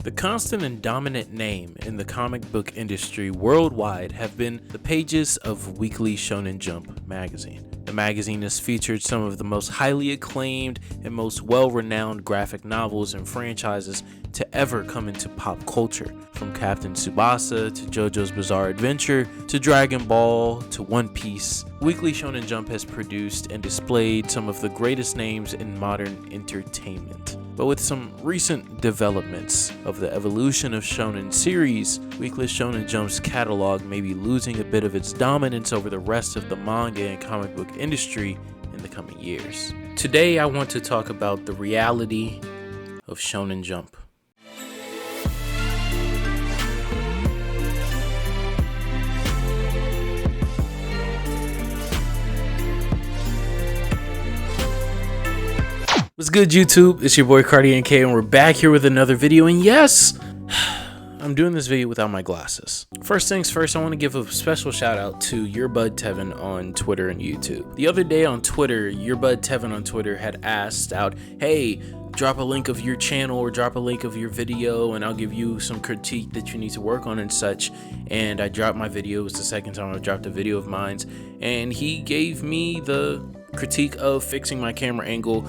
The constant and dominant name in the comic book industry worldwide have been the pages of Weekly Shonen Jump magazine. The magazine has featured some of the most highly acclaimed and most well-renowned graphic novels and franchises to ever come into pop culture, from Captain Tsubasa to JoJo's Bizarre Adventure to Dragon Ball to One Piece. Weekly Shonen Jump has produced and displayed some of the greatest names in modern entertainment. But with some recent developments of the evolution of shonen series, Weekly Shonen Jump's catalog may be losing a bit of its dominance over the rest of the manga and comic book industry in the coming years. Today I want to talk about the reality of Shonen Jump. What's good, YouTube? It's your boy Cardi NK, and we're back here with another video. And yes, I'm doing this video without my glasses. First things first, I want to give a special shout out to Your Bud Tevin on Twitter and YouTube. The other day on Twitter, Your Bud Tevin on Twitter had asked out, hey, drop a link of your channel or drop a link of your video and I'll give you some critique that you need to work on and such. And I dropped my video. It was the second time I dropped a video of mine, and he gave me the critique of fixing my camera angle,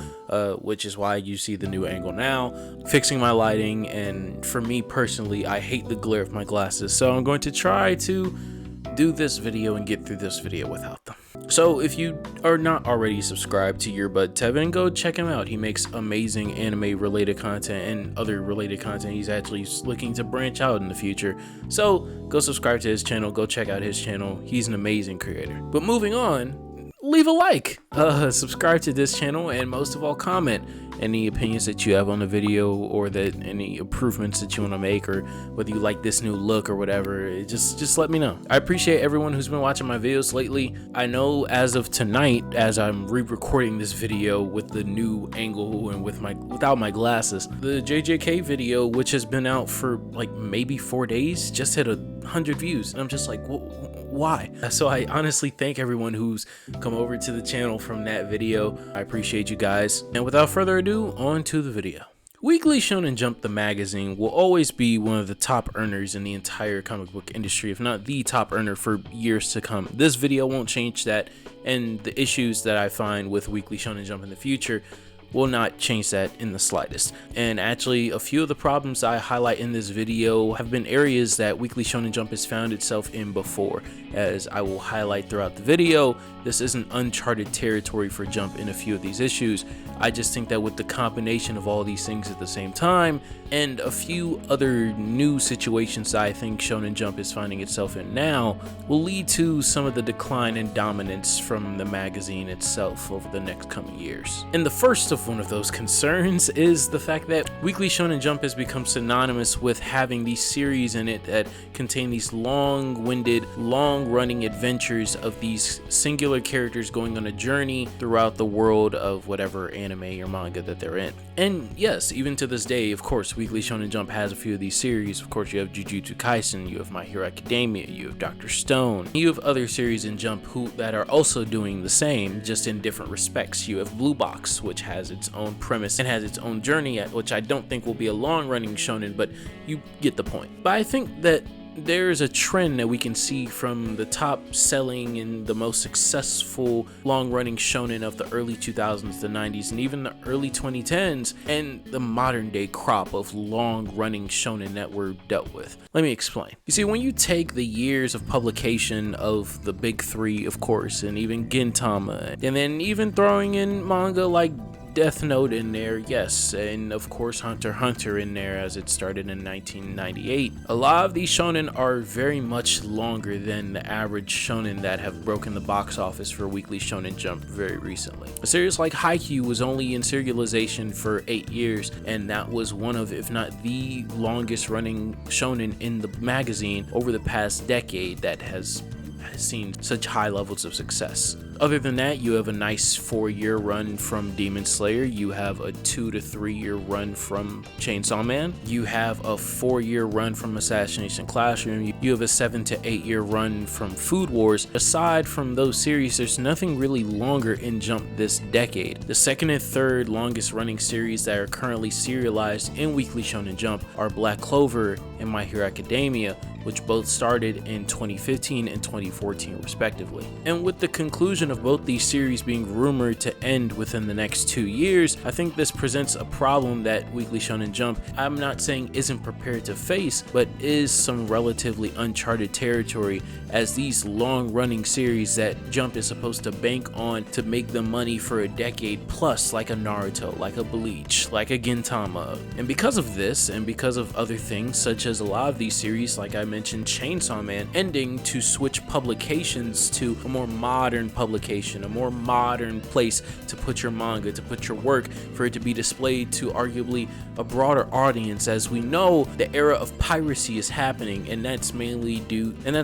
which is why you see the new angle now, fixing my lighting, and for me personally, I hate the glare of my glasses, so I'm going to try to do this video and get through this video without them. So if you are not already subscribed to Your Bud Tevin, go check him out. He makes amazing anime related content and other related content. He's actually looking to branch out in the future, so go subscribe to his channel, go check out his channel. He's an amazing creator. But moving on, leave a like, subscribe to this channel, and most of all, comment any opinions that you have on the video or that any improvements that you want to make, or whether you like this new look or whatever. Just let me know. I appreciate everyone who's been watching my videos lately. I know as of tonight, as I'm re-recording this video with the new angle and without my glasses, the JJK video, which has been out for like maybe 4 days, just hit 100 views, and I'm just like, why? So I honestly thank everyone who's come over to the channel from that video. I appreciate you guys. And without further ado, on to the video. Weekly Shonen Jump, the magazine, will always be one of the top earners in the entire comic book industry, if not the top earner for years to come. This video won't change that, and the issues that I find with Weekly Shonen Jump in the future will not change that in the slightest. And actually, a few of the problems I highlight in this video have been areas that Weekly Shonen Jump has found itself in before. As I will highlight throughout the video, this isn't uncharted territory for Jump in a few of these issues. I just think that with the combination of all these things at the same time, and a few other new situations that I think Shonen Jump is finding itself in now, will lead to some of the decline in dominance from the magazine itself over the next coming years. And the first of one of those concerns is the fact that Weekly Shonen Jump has become synonymous with having these series in it that contain these long-winded, long-running adventures of these singular characters going on a journey throughout the world of whatever anime or manga that they're in. And yes, even to this day, of course, Weekly Shonen Jump has a few of these series. Of course, you have Jujutsu Kaisen, you have My Hero Academia, you have Dr. Stone, you have other series in Jump that are also doing the same, just in different respects. You have Blue Box, which has its own premise and has its own journey, which I don't think will be a long-running shonen, but you get the point. But I think that there's a trend that we can see from the top selling and the most successful long-running shonen of the early 2000s, the 90s, and even the early 2010s, and the modern day crop of long-running shonen that we're dealt with. Let me explain. You see, when you take the years of publication of the big three, of course, and even Gintama, and then even throwing in manga like Death Note in there, yes, and of course Hunter x Hunter in there, as it started in 1998. A lot of these shonen are very much longer than the average shonen that have broken the box office for Weekly Shonen Jump very recently. A series like Haikyuu was only in serialization for 8 years, and that was one of, if not the longest running shonen in the magazine over the past decade that has seen such high levels of success. Other than that, you have a nice 4-year run from Demon Slayer. You have a 2 to 3 year run from Chainsaw Man. You have a 4-year run from Assassination Classroom. You have a 7 to 8 year run from Food Wars. Aside from those series, there's nothing really longer in Jump this decade. The second and third longest running series that are currently serialized in Weekly Shonen Jump are Black Clover and My Hero Academia, which both started in 2015 and 2014 respectively. And with the conclusion of both these series being rumored to end within the next 2 years, I think this presents a problem that Weekly Shonen Jump, I'm not saying isn't prepared to face, but is some relatively uncharted territory, as these long-running series that Jump is supposed to bank on to make them money for a decade plus, like a Naruto, like a Bleach, like a Gintama. And because of this, and because of other things, such as a lot of these series, like I mentioned Chainsaw Man, ending to switch publications to a more modern publication, a more modern place to put your manga, to put your work, for it to be displayed to arguably a broader audience. As we know, the era of piracy is happening, and that's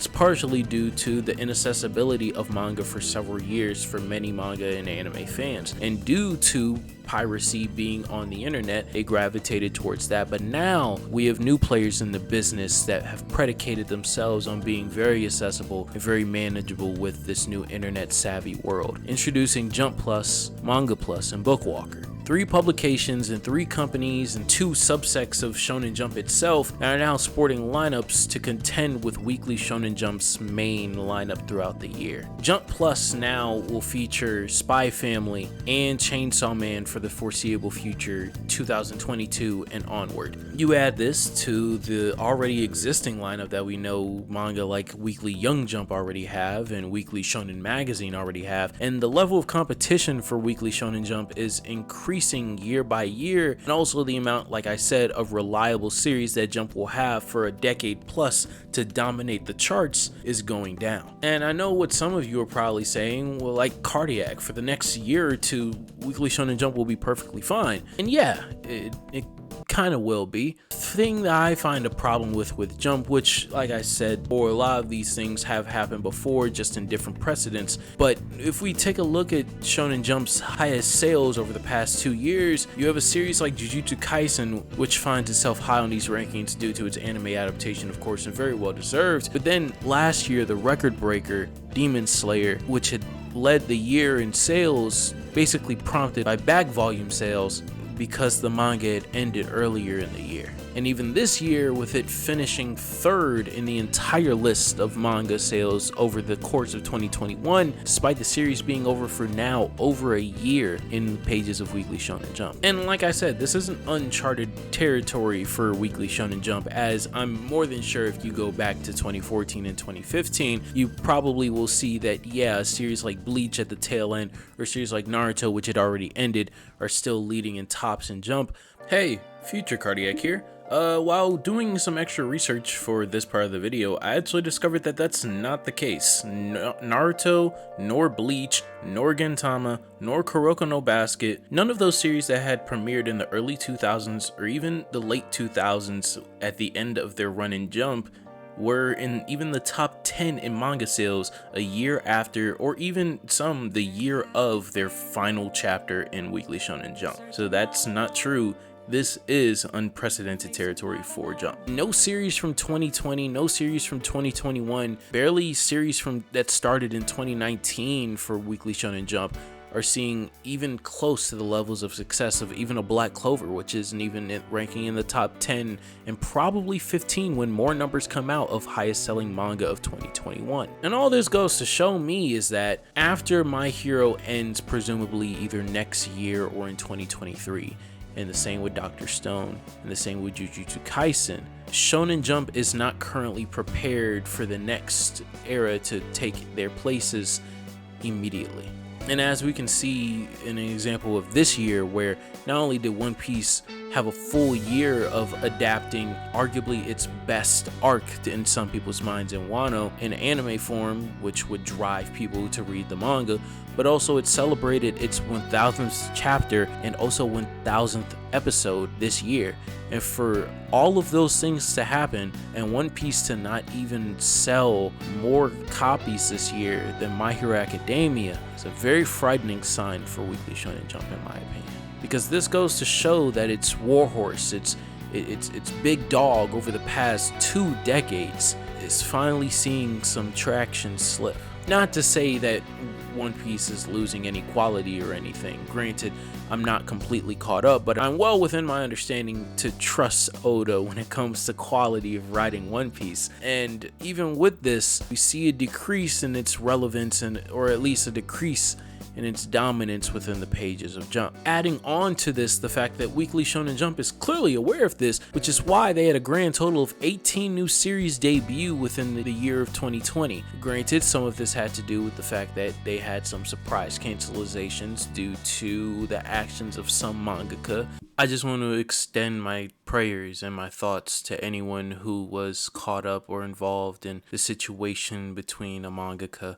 partially due to the inaccessibility of manga for several years for many manga and anime fans, and due to piracy being on the internet, they gravitated towards that. But now we have new players in the business that have predicated themselves on being very accessible and very manageable with this new internet savvy world, introducing Jump Plus, Manga Plus, and Bookwalker. 3 publications and 3 companies and 2 subsects of Shonen Jump itself are now sporting lineups to contend with Weekly Shonen Jump's main lineup throughout the year. Jump Plus now will feature Spy Family and Chainsaw Man for the foreseeable future, 2022 and onward. You add this to the already existing lineup that we know manga like Weekly Young Jump already have and Weekly Shonen Magazine already have, and the level of competition for Weekly Shonen Jump is increasing year by year, and also the amount, like I said, of reliable series that Jump will have for a decade plus to dominate the charts is going down. And I know what some of you are probably saying, well, like Cardiac, for the next year or 2, Weekly Shonen Jump will be perfectly fine. And yeah, it kind of will be. The thing that I find a problem with Jump, which, like I said, or a lot of these things have happened before, just in different precedents, but if we take a look at Shonen Jump's highest sales over the past 2 years, you have a series like Jujutsu Kaisen, which finds itself high on these rankings due to its anime adaptation, of course, and very well deserved. But then last year, the record breaker Demon Slayer, which had led the year in sales, basically prompted by back volume sales, because the manga had ended earlier in the year. And even this year, with it finishing 3rd in the entire list of manga sales over the course of 2021, despite the series being over for now over a year in the pages of Weekly Shonen Jump. And like I said, this isn't uncharted territory for Weekly Shonen Jump, as I'm more than sure if you go back to 2014 and 2015, you probably will see that, yeah, a series like Bleach at the tail end, or a series like Naruto, which had already ended, are still leading in tops in Jump. Hey, Future Cardiac here. While doing some extra research for this part of the video, I actually discovered that that's not the case. Naruto, nor Bleach, nor Gintama, nor Kuroko no Basket, none of those series that had premiered in the early 2000s or even the late 2000s at the end of their run in Jump were in even the top 10 in manga sales a year after, or even some the year of their final chapter in Weekly Shonen Jump. So that's not true. This is unprecedented territory for Jump. No series from 2020, no series from 2021, barely series from that started in 2019 for Weekly Shonen Jump are seeing even close to the levels of success of even a Black Clover, which isn't even ranking in the top 10 and probably 15 when more numbers come out of highest selling manga of 2021. And all this goes to show me is that after My Hero ends presumably either next year or in 2023, and the same with Dr. Stone, and the same with Jujutsu Kaisen, Shonen Jump is not currently prepared for the next era to take their places immediately. And as we can see in an example of this year, where not only did One Piece have a full year of adapting arguably its best arc in some people's minds in Wano in anime form, which would drive people to read the manga, but also it celebrated its 1000th chapter and also 1000th episode this year. And for all of those things to happen and One Piece to not even sell more copies this year than My Hero Academia, is a very frightening sign for Weekly Shonen Jump in my opinion. Because this goes to show that its warhorse, its big dog over the past 2 decades is finally seeing some traction slip. Not to say that One Piece is losing any quality or anything. Granted, I'm not completely caught up, but I'm well within my understanding to trust Oda when it comes to quality of writing One Piece. And even with this, we see a decrease in its relevance, or at least a decrease in its dominance within the pages of Jump. Adding on to this, the fact that Weekly Shonen Jump is clearly aware of this, which is why they had a grand total of 18 new series debut within the year of 2020. Granted, some of this had to do with the fact that they had some surprise cancelizations due to the actions of some mangaka. I just want to extend my prayers and my thoughts to anyone who was caught up or involved in the situation between a mangaka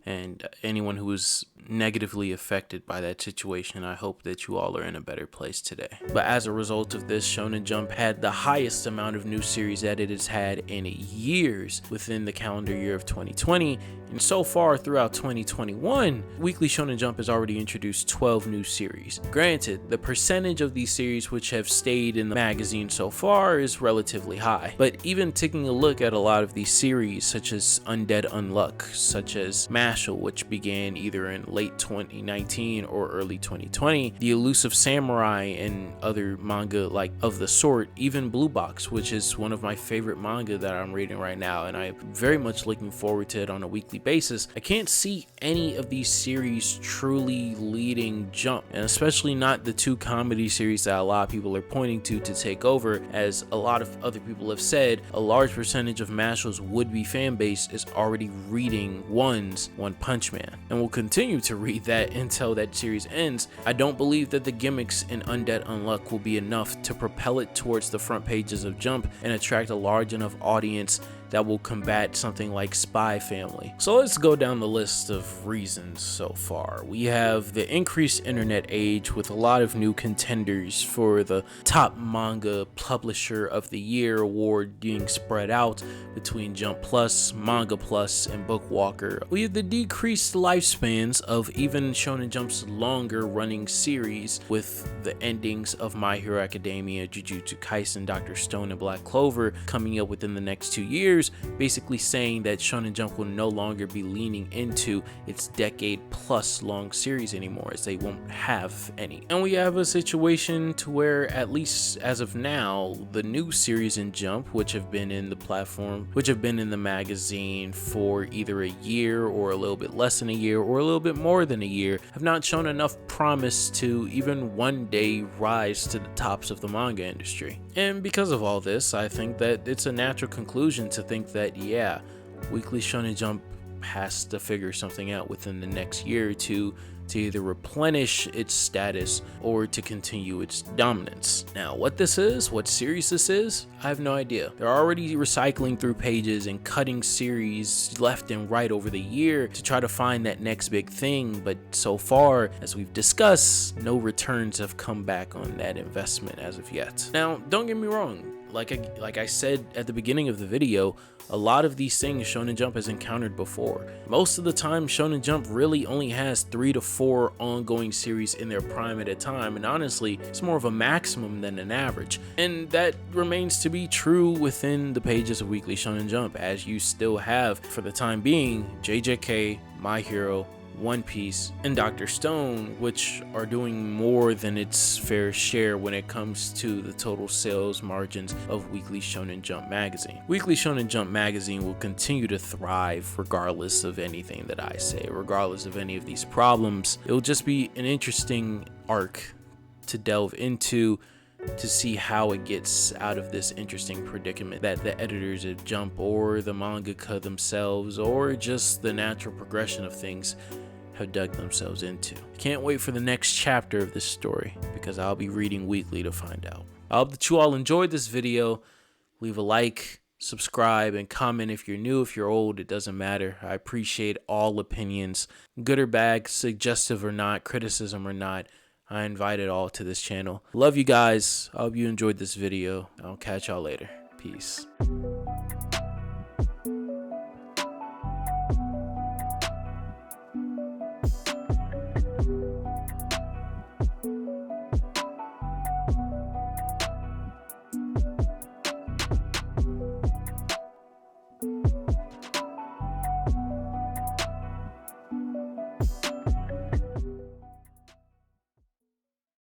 and anyone who was negatively affected by that situation. I hope that you all are in a better place today. But as a result of this, Shonen Jump had the highest amount of new series that it has had in years within the calendar year of 2020. And so far throughout 2021, Weekly Shonen Jump has already introduced 12 new series. Granted, the percentage of these series which have stayed in the magazine so far is relatively high. But even taking a look at a lot of these series, such as Undead Unluck, such as Mashal, which began either in late 2019 or early 2020, The Elusive Samurai and other manga like of the sort, even Blue Box, which is one of my favorite manga that I'm reading right now, and I'm very much looking forward to it on a weekly basis. I can't see any of these series truly leading Jump, and especially not the 2 comedy series that a lot of people are pointing to take over. As a lot of other people have said, a large percentage of Mashal's would-be fan base is already reading One Punch Man, and will continue to read that until that series ends. I don't believe that the gimmicks in Undead Unluck will be enough to propel it towards the front pages of Jump and attract a large enough audience that will combat something like Spy Family. So let's go down the list of reasons so far. We have the increased internet age with a lot of new contenders for the top manga publisher of the year award being spread out between Jump Plus, Manga Plus, and Bookwalker. We have the decreased lifespans of even Shonen Jump's longer running series with the endings of My Hero Academia, Jujutsu Kaisen, Dr. Stone, and Black Clover coming up within the next 2 years, basically saying that Shonen Jump will no longer be leaning into its decade plus long series anymore, as they won't have any. And we have a situation to where, at least as of now, the new series in Jump, which have been in the magazine for either a year or a little bit less than a year or a little bit more than a year, have not shown enough promise to even one day rise to the tops of the manga industry. And because of all this, I think that it's a natural conclusion to think that, yeah, Weekly Shonen Jump has to figure something out within the next year or two to either replenish its status or to continue its dominance. Now, what series this is, I have no idea. They're already recycling through pages and cutting series left and right over the year to try to find that next big thing, but so far, as we've discussed, no returns have come back on that investment as of yet. Now, don't get me wrong, like I said at the beginning of the video, a lot of these things Shonen Jump has encountered before. Most of the time, Shonen Jump really only has 3 to 4 ongoing series in their prime at a time, and honestly, it's more of a maximum than an average. And that remains to be true within the pages of Weekly Shonen Jump, as you still have, for the time being, JJK, My Hero, One Piece, and Dr. Stone, which are doing more than its fair share when it comes to the total sales margins of Weekly Shonen Jump magazine. Weekly Shonen Jump magazine will continue to thrive regardless of anything that I say, regardless of any of these problems. It'll just be an interesting arc to delve into to see how it gets out of this interesting predicament that the editors at Jump or the mangaka themselves or just the natural progression of things have dug themselves into. Can't wait for the next chapter of this story because I'll be reading weekly to find out. I hope that you all enjoyed this video. Leave a like, subscribe, and comment if you're new, if you're old, it doesn't matter. I appreciate all opinions, good or bad, suggestive or not, criticism or not. I invite it all to this channel. Love you guys. I hope you enjoyed this video. I'll catch y'all later. Peace.